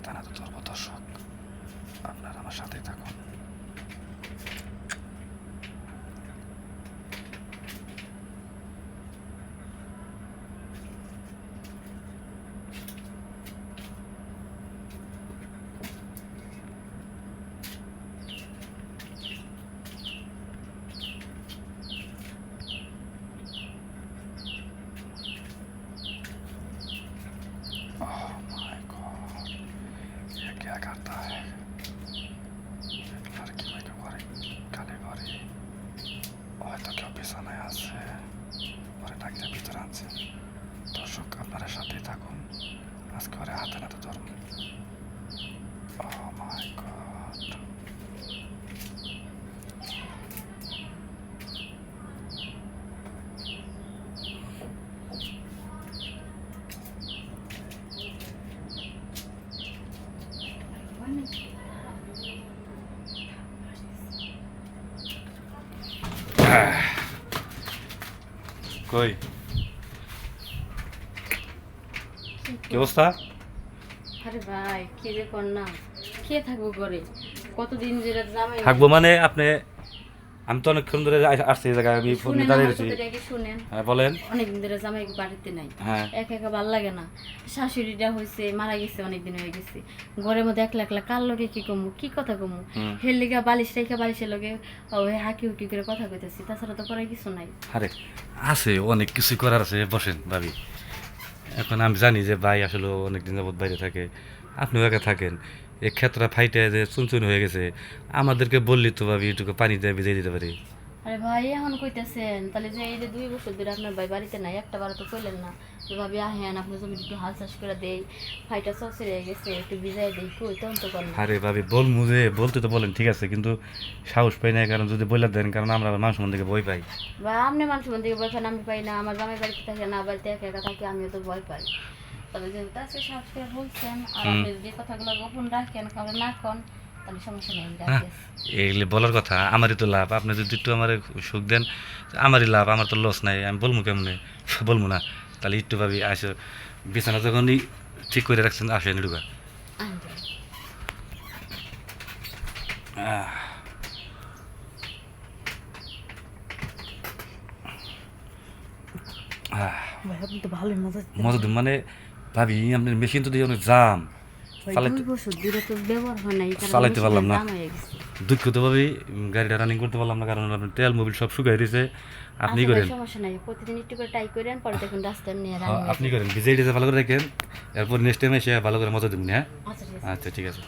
হাতে নাতে ধরবো। দর্শক আপনারা আমার সাথেই থাকুন। Oh my God, ये क्या करता है? एक लड़की मेरे को গালি করে, হয়তো কেউ পিছনে আছে, ওরে ডাকতে ভিতরে আনছে। দর্শক আপনারা সাথেই থাকুন, আজকে ওরে হাতে নাতে ধরুন। Oh my God. কই কি অবস্থা? আরে ভাই কি যে কর না, কে থাকবো ঘরে? কতদিন যেটা জামাই থাকবো মানে আপনি, আমি তো অনেকক্ষণ ধরে আসছি এই জায়গায়, আমি ফোন শুনেন, দাঁড়িয়ে আমার রয়েছি। কথাটা আগে শুনেন। হ্যাঁ বলেন। অনেকদিন ধরে জামাই বাড়িতে নাই, হ্যাঁ একা একা ভাল লাগে না। শাশুড়িটা হয়েছে মারা গেছে, অনেকদিন হয়ে গেছে। ঘরের মধ্যে একলা একলা কার লগে কি কমু, কি কথা কমু? হের লিগা বালিশ রেখা বালিশের লগে হাঁকি হুকি করে কথা কইতেছি, তাছাড়া তো করার কিছু নাই। আরে আছে, অনেক কিছু করার আছে, বসেন ভাবি। এখন আমি জানি যে ভাই আসলে অনেকদিন যাবত বাইরে থাকে, আপনিও একা থাকেন, এই ক্ষেত্রে ফাইটে যে চুনচুন হয়ে গেছে, আমাদেরকে বললি তো ভাবি একটু পানি দিয়ে ভিজিয়ে দিতে পারি। আরে ভাই এখন কইতেছেন তাহলে যে এই যে 2 বছর ধরে আপনার ভাই বাড়িতে নাই, একটা বার তো কইলেন না যে ভাবি আহেন আপনার জমি একটু হাল চাষ করে দেই, ফাইটা চচড়ে গেছে একটু ভিজাই দেই, কই তখন তো করেন না। আরে ভাবি বলমু যে, বলতে তো বলেন ঠিক আছে, কিন্তু সাহস পাই না, কারণ যদি বলে দেন, কারণ আমরা মানুষ মন থেকে ভয় পাই। বা আপনি মানুষ মন থেকে ভয় পান, আমি পাই না। আমার জামাই বাড়িতে থাকে না, বাড়িতে একা একা থাকে, আমিও তো ভয় পাই। তবে যেহেতু আজকে সাহস করে বলছেন, আর আপনি যদি কথাগুলো গোপন রাখেন, কারণ না কন, তাহলে সমস্যা নেই। হ্যাঁ, এইগুলি বলার কথা, আমারই তো লাভ। আপনি যদি একটু আমার সুখ দেন, আমারই লাভ, আমার তো লস নাই। আমি বলবো কেমনে, বলবো না। তাহলে একটু ভাবি আসো, বিছানা যখনই ঠিক করে রাখছেন, আসেন ঢুকা। ভাই আপনি তো ভালোই মজা মজা দিন মানে ভাবি, আপনার মেশিন তো দিয়ে অনেক জাম, দুই বছর ধরে তো ব্যবহার হয় নাই, কারণ চালাইতে পারলাম না। দাম হয়ে গেছে। দুঃখিত ভাবি, গাড়িটা রানিং করতে পারলাম না, কারণ আপনার তেল মোবিল সব শুকাই দিয়েছে। আপনি আচ্ছা ভাই, করেন, সমস্যা নাই, প্রতিদিন একটু করে ট্রাই করেন, পরে দেখুন রাস্তায় নিয়ে আপনি করেন, ভিজে ভালো করে রাখেন, এরপর নেক্সট টাইম এসে ভালো করে মজা দিবেন। হ্যাঁ আচ্ছা ঠিক আছে। আচ্ছা ঠিক আছে।